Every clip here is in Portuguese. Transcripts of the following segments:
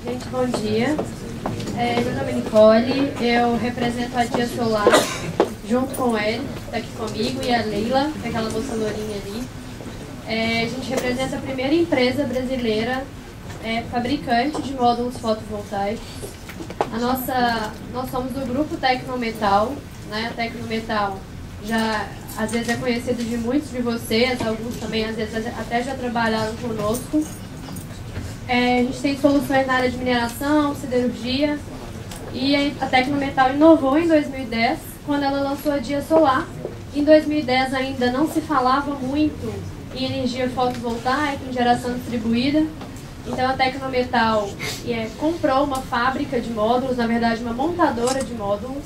Gente, bom dia. Meu nome é Nicole, eu represento a Dia Solar, junto com ele, que está aqui comigo, e a Leila, que é aquela moça lourinha ali. A gente representa a primeira empresa brasileira fabricante de módulos fotovoltaicos. Nós somos do grupo Tecnometal, né? A Tecnometal já às vezes é conhecido de muitos de vocês, alguns também às vezes até já trabalharam conosco. A gente tem soluções na área de mineração, siderurgia, e a Tecnometal inovou em 2010, quando ela lançou a Dia Solar. Em 2010 ainda não se falava muito em energia fotovoltaica, em geração distribuída. Então a Tecnometal comprou uma fábrica de módulos, na verdade uma montadora de módulos,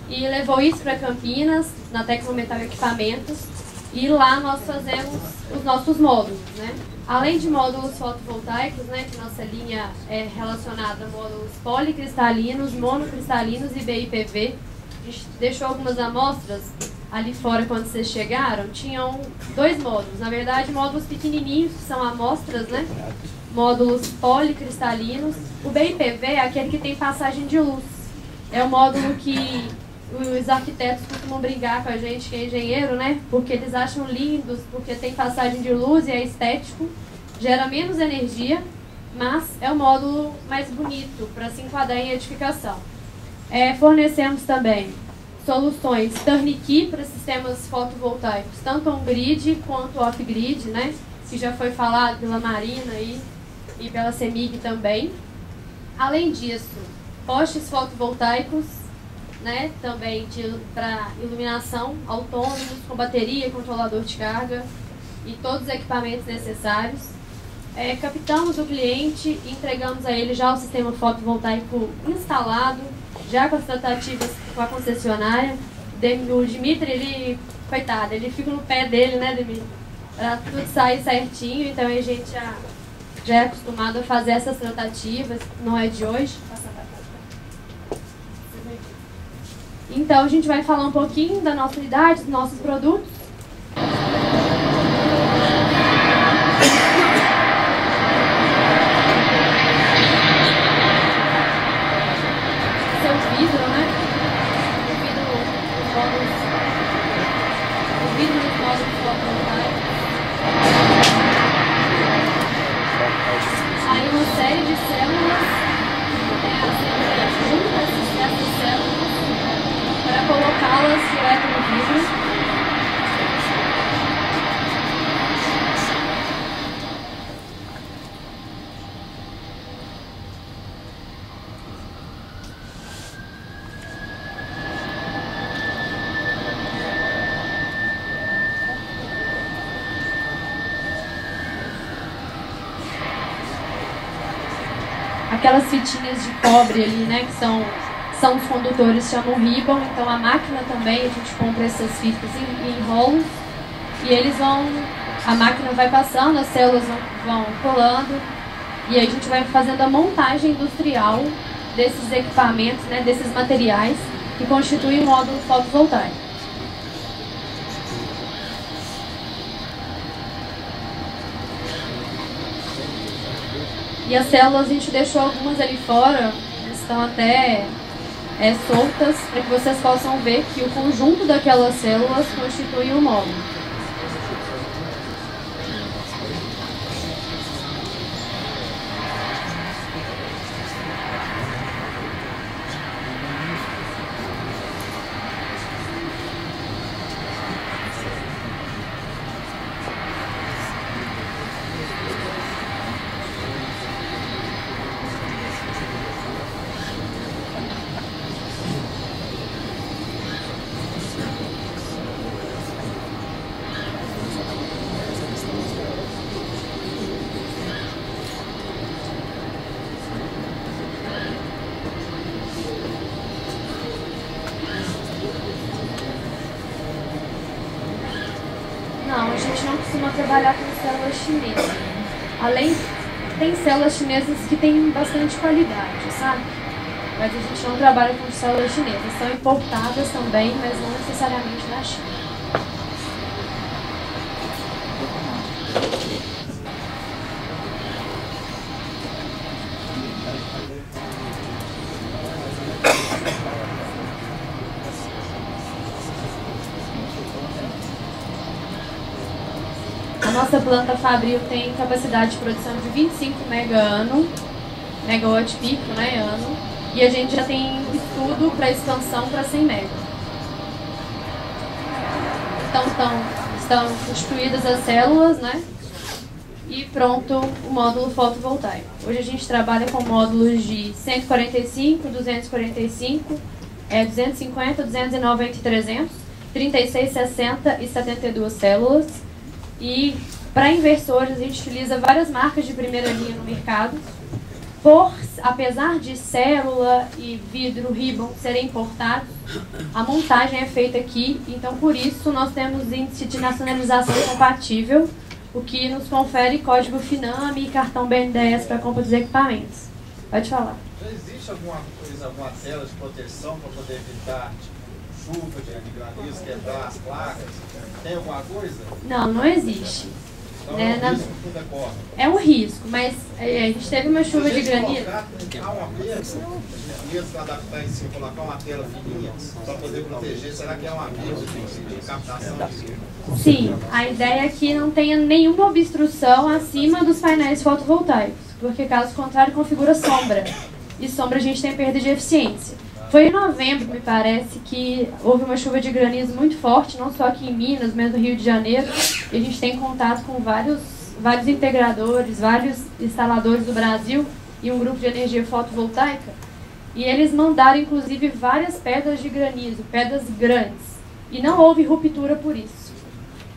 e levou isso para Campinas, na Tecnometal Equipamentos, e lá nós fazemos os nossos módulos, né? Além de módulos fotovoltaicos, né, que nossa linha é relacionada a módulos policristalinos, monocristalinos e BIPV. A gente deixou algumas amostras ali fora quando vocês chegaram. Tinham 2 módulos, na verdade módulos pequenininhos, que são amostras, né? Módulos policristalinos. O BIPV é aquele que tem passagem de luz. É o módulo que os arquitetos costumam brincar com a gente, que é engenheiro, né? Porque eles acham lindos, porque tem passagem de luz e é estético, gera menos energia, mas é o módulo mais bonito para se enquadrar em edificação. Fornecemos também soluções turnkey para sistemas fotovoltaicos, tanto on-grid quanto off-grid, né? Que já foi falado pela Marina e pela CEMIG também. Além disso, postes fotovoltaicos, né, também para iluminação, autônomos, com bateria, controlador de carga e todos os equipamentos necessários. Captamos o cliente e entregamos a ele já o sistema fotovoltaico instalado, já com as tratativas com a concessionária. O Dimitri, ele, coitado, ele fica no pé dele, né, Dimitri? Para tudo sair certinho, então a gente já é acostumado a fazer essas tratativas, não é de hoje. Então a gente vai falar um pouquinho da nossa unidade, dos nossos produtos. Esse é o vidro, né? O vidro dos módulos fotovoltaicos. Aí uma série de células, junto essas células, para colocá-las direto no vidro. Aquelas fitinhas de cobre ali, né, que são os condutores, chamam ribbon. Então a máquina também, a gente compra essas fitas em rolos e a máquina vai passando, as células vão colando e aí a gente vai fazendo a montagem industrial desses equipamentos, né, desses materiais que constituem um módulo fotovoltaico. E as células, a gente deixou algumas ali fora, estão até soltas, para que vocês possam ver que o conjunto daquelas células constitui um módulo. Não, a gente não costuma trabalhar com células chinesas. Tem células chinesas que têm bastante qualidade, sabe? Mas a gente não trabalha com células chinesas. São importadas também, mas não necessariamente da China. nossa planta Fabril tem capacidade de produção de 25 megawatt pico, né, ano, e a gente já tem estudo para expansão para 100 mega. Então estão constituídas as células, né, e pronto o módulo fotovoltaico. Hoje a gente trabalha com módulos de 145, 245, 250, 290 e 300, 36, 60 e 72 células. E para inversores a gente utiliza várias marcas de primeira linha no mercado. Apesar de célula e vidro Ribbon serem importados, a montagem é feita aqui, então por isso nós temos índice de nacionalização compatível, o que nos confere código FINAME e cartão BNDES para compra dos equipamentos. Pode falar. Já existe alguma tela de proteção para poder evitar chuva de granizo, quebrar as placas? Tem alguma coisa? Não existe. Então é um risco que tudo corre. É um risco, mas a gente teve uma chuva de granizo. Há uma perda, mesmo adaptar em si, colocar uma tela fininha para poder proteger, será que é uma perda de captação de... Sim, a ideia é que não tenha nenhuma obstrução acima dos painéis fotovoltaicos, porque caso contrário configura sombra, e sombra a gente tem perda de eficiência. Foi em novembro, me parece, que houve uma chuva de granizo muito forte, não só aqui em Minas, mas no Rio de Janeiro, e a gente tem contato com vários integradores, vários instaladores do Brasil e um grupo de energia fotovoltaica, e eles mandaram inclusive várias pedras de granizo, pedras grandes, e não houve ruptura por isso,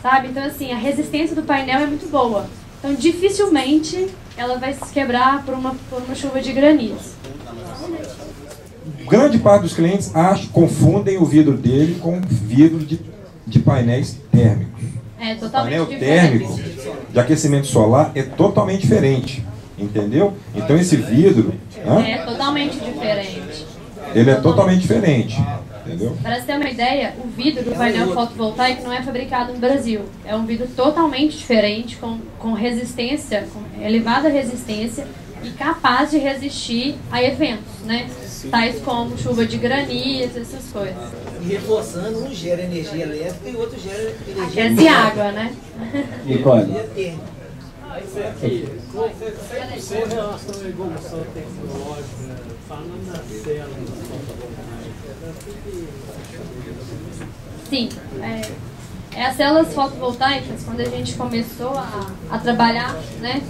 sabe? Então assim, a resistência do painel é muito boa, então dificilmente ela vai se quebrar por uma chuva de granizo. Grande parte dos clientes confundem o vidro dele com vidro de painéis térmicos. É totalmente painel diferente. térmico de aquecimento solar é totalmente diferente, entendeu? Então esse vidro... É totalmente diferente. Ele é totalmente diferente, entendeu? Para você ter uma ideia, o vidro do painel fotovoltaico não é fabricado no Brasil. É um vidro totalmente diferente, com resistência, com elevada resistência e capaz de resistir a eventos, né? Tais como chuva de granizo, essas coisas. E reforçando, um gera energia elétrica e o outro gera energia Aquece e água, né? Nicole. Isso aqui, com relação à evolução tecnológica, falando nas células fotovoltaicas, Sim, as células fotovoltaicas, quando a gente começou a trabalhar, né,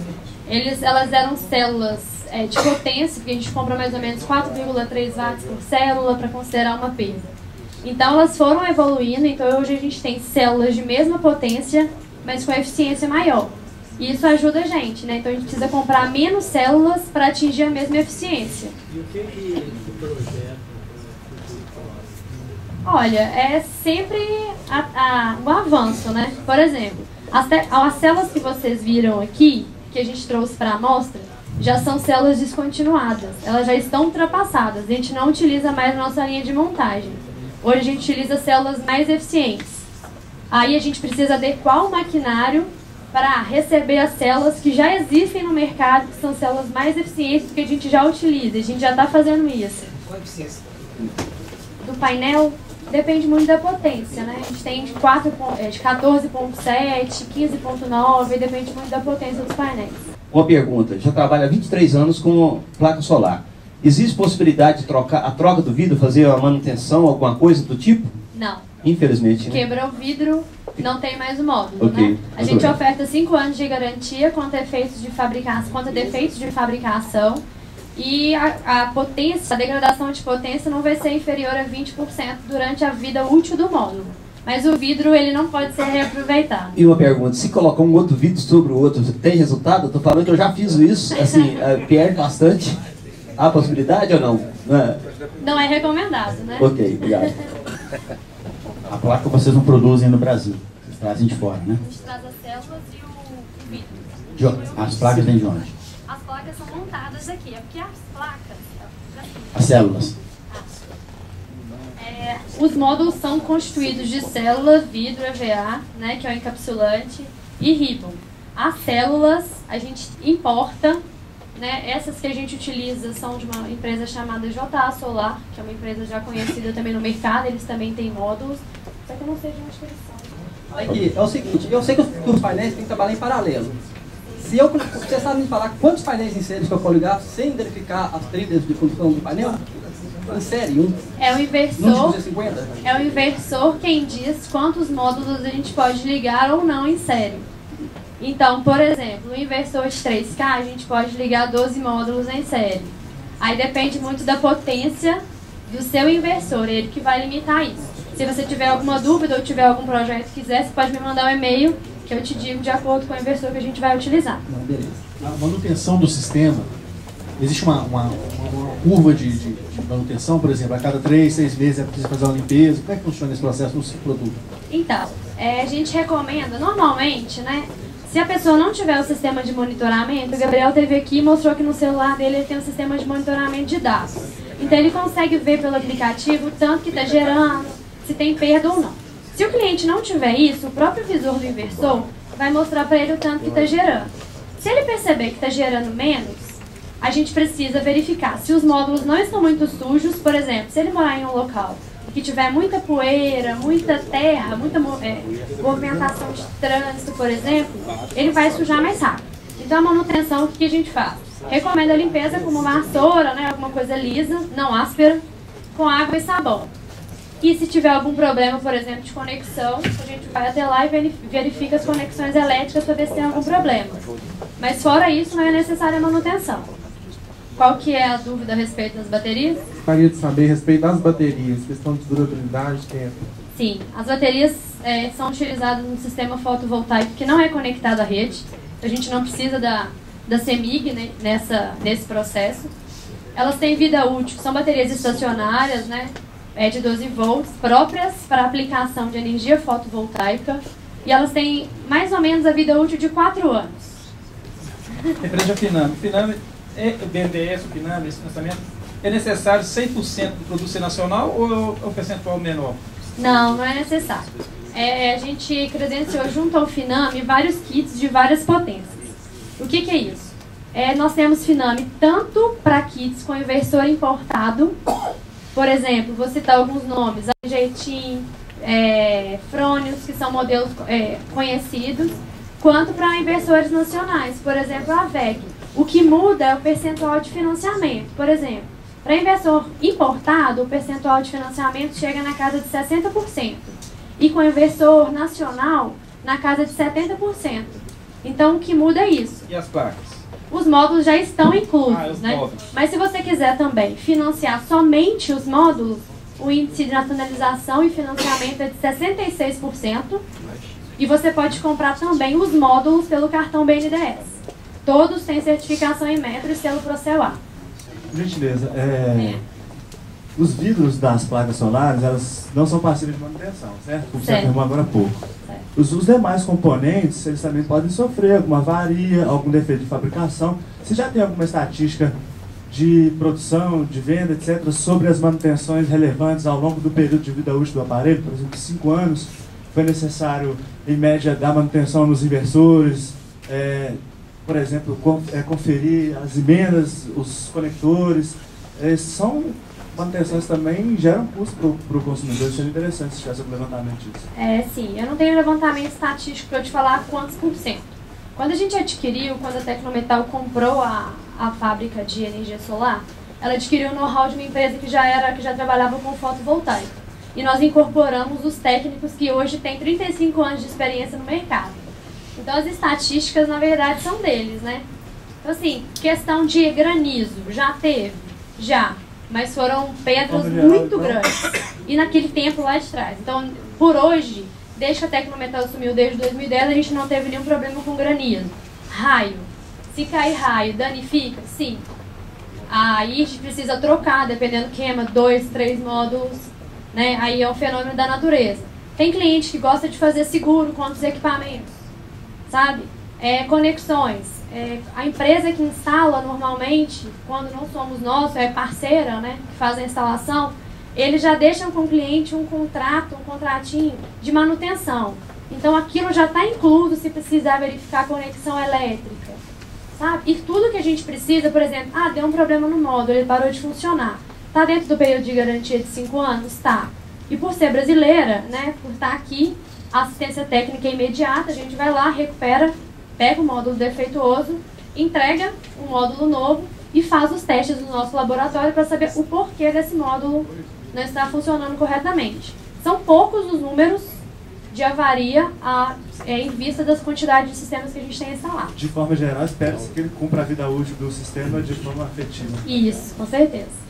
elas eram células de potência, porque a gente compra mais ou menos 4,3 watts por célula para considerar uma perda. Então elas foram evoluindo, então hoje a gente tem células de mesma potência, mas com eficiência maior. E isso ajuda a gente, né? Então a gente precisa comprar menos células para atingir a mesma eficiência. E o que projeta? Olha, é sempre um avanço, né? Por exemplo, as células que vocês viram aqui, que a gente trouxe para a amostra, já são células descontinuadas. Elas já estão ultrapassadas. A gente não utiliza mais a nossa linha de montagem. Hoje a gente utiliza células mais eficientes. Aí a gente precisa adequar o maquinário para receber as células que já existem no mercado, que são células mais eficientes do que a gente já utiliza. A gente já está fazendo isso. Qual a eficiência? Do painel, depende muito da potência, né? A gente tem de 14.7, 15.9, depende muito da potência dos painéis. Uma pergunta, já trabalha há 23 anos com placa solar. Existe possibilidade de a troca do vidro, fazer a manutenção, alguma coisa do tipo? Não. Infelizmente, né? Quebrou o vidro, não tem mais o módulo, Ok, né? A muito gente bem. oferta 5 anos de garantia contra defeitos de fabricação e a potência, a degradação de potência não vai ser inferior a 20% durante a vida útil do módulo. Mas o vidro, ele não pode ser reaproveitado. E uma pergunta, se colocar um outro vidro sobre o outro, tem resultado? Eu tô falando que eu já fiz isso, assim, perde bastante. Há possibilidade ou não? Não é recomendado, né? Ok, obrigado. A placa vocês não produzem no Brasil, vocês trazem de fora, né? A gente traz as células e o vidro. As placas vêm de onde? As placas são montadas aqui, é porque as placas... As células. Os módulos são constituídos de célula, vidro, EVA, né, que é o encapsulante, e Ribbon. As células a gente importa, né, essas que a gente utiliza são de uma empresa chamada JA Solar, que é uma empresa já conhecida também no mercado, eles também têm módulos, só que eu não sei de onde que eles são. Aqui, é o seguinte, eu sei que os painéis têm que trabalhar em paralelo. Se eu, você sabe me falar quantos painéis em série que eu poligrafo sem verificar as trilhas de função do painel? Em série, um. É o inversor. 50? É o inversor quem diz quantos módulos a gente pode ligar ou não em série. Então, por exemplo, o inversor de 3K a gente pode ligar 12 módulos em série. Aí depende muito da potência do seu inversor, ele que vai limitar isso. Se você tiver alguma dúvida ou tiver algum projeto que quiser, você pode me mandar um e-mail que eu te digo de acordo com o inversor que a gente vai utilizar. Não, beleza. A manutenção do sistema, existe uma curva de manutenção, por exemplo, a cada 3, 6 meses é preciso fazer uma limpeza. Como é que funciona esse processo no seu produto? Então, a gente recomenda, normalmente, né? Se a pessoa não tiver o sistema de monitoramento, o Gabriel teve aqui e mostrou que no celular dele ele tem um sistema de monitoramento de dados. Então ele consegue ver pelo aplicativo o tanto que está gerando, se tem perda ou não. Se o cliente não tiver isso, o próprio visor do inversor vai mostrar para ele o tanto que está gerando. Se ele perceber que está gerando menos, a gente precisa verificar se os módulos não estão muito sujos. Por exemplo, se ele morar em um local que tiver muita poeira, muita terra, muita movimentação de trânsito, por exemplo, ele vai sujar mais rápido. Então a manutenção, o que a gente faz? Recomenda a limpeza com uma vassoura, né, alguma coisa lisa, não áspera, com água e sabão. E se tiver algum problema, por exemplo, de conexão, a gente vai até lá e verifica as conexões elétricas para ver se tem algum problema. Mas fora isso, não é necessária a manutenção. Qual que é a dúvida a respeito das baterias? Gostaria de saber a respeito das baterias, questão de durabilidade, tempo. Sim, as baterias são utilizadas no sistema fotovoltaico que não é conectado à rede. A gente não precisa da CEMIG, né, nesse processo. Elas têm vida útil, são baterias estacionárias, né, de 12 volts, próprias para aplicação de energia fotovoltaica. E elas têm mais ou menos a vida útil de 4 anos. Referente ao Finame. Finame, o BNDES, o Finame, esse financiamento, é necessário 100% do produto ser nacional ou é um percentual menor? Não, não é necessário. A gente credenciou junto ao Finame vários kits de várias potências. O que é isso? Nós temos Finame tanto para kits com inversor importado, por exemplo, vou citar alguns nomes, Jeitin, Fronius, que são modelos conhecidos, quanto para inversores nacionais, por exemplo, a VEG. O que muda é o percentual de financiamento. Por exemplo, para inversor importado, o percentual de financiamento chega na casa de 60%. E com inversor nacional, na casa de 70%. Então, o que muda é isso. E as placas? Os módulos já estão inclusos, né? Módulos. Mas se você quiser também financiar somente os módulos, o índice de nacionalização e financiamento é de 66%. E você pode comprar também os módulos pelo cartão BNDES. Todos têm certificação em metro e selo Procel-A. Por gentileza, os vidros das placas solares, elas não são passíveis de manutenção, certo? Como você afirmou agora há pouco. Os demais componentes, eles também podem sofrer alguma avaria, algum defeito de fabricação. Você já tem alguma estatística de produção, de venda, etc., sobre as manutenções relevantes ao longo do período de vida útil do aparelho? Por exemplo, 5 anos, foi necessário, em média, dar manutenção nos inversores, por exemplo, conferir as emendas, os conectores. São manutenções também geram custo para o consumidor. Seria interessante se tivesse um levantamento disso. Sim, eu não tenho levantamento estatístico para eu te falar quantos por cento. Quando a gente adquiriu, quando a Tecnometal comprou a fábrica de energia solar, ela adquiriu o know-how de uma empresa que já trabalhava com fotovoltaico. E nós incorporamos os técnicos que hoje têm 35 anos de experiência no mercado. Então as estatísticas, na verdade, são deles, né? Então, assim, questão de granizo, já teve? Já. Mas foram pedras muito grandes. E naquele tempo lá de trás. Então, por hoje, desde que a Tecnometal assumiu desde 2010, a gente não teve nenhum problema com granizo. Raio. Se cair raio, danifica? Sim. Aí a gente precisa trocar, dependendo, queima 2, 3 módulos, né? Aí é um fenômeno da natureza. Tem cliente que gosta de fazer seguro contra os equipamentos, sabe? Conexões. A empresa que instala normalmente, quando não somos nós, é parceira, né, que faz a instalação, eles já deixam com o cliente um contratinho de manutenção. Então aquilo já está incluso se precisar verificar a conexão elétrica, sabe? E tudo que a gente precisa, por exemplo, deu um problema no módulo, ele parou de funcionar. Está dentro do período de garantia de 5 anos? Tá. E por ser brasileira, né, por estar aqui, assistência técnica imediata, a gente vai lá, recupera, pega o módulo defeituoso, entrega o módulo novo e faz os testes no nosso laboratório para saber o porquê desse módulo não estar funcionando corretamente. São poucos os números de avaria em vista das quantidades de sistemas que a gente tem instalado. De forma geral, espera-se que ele cumpra a vida útil do sistema de forma afetiva. Isso, com certeza.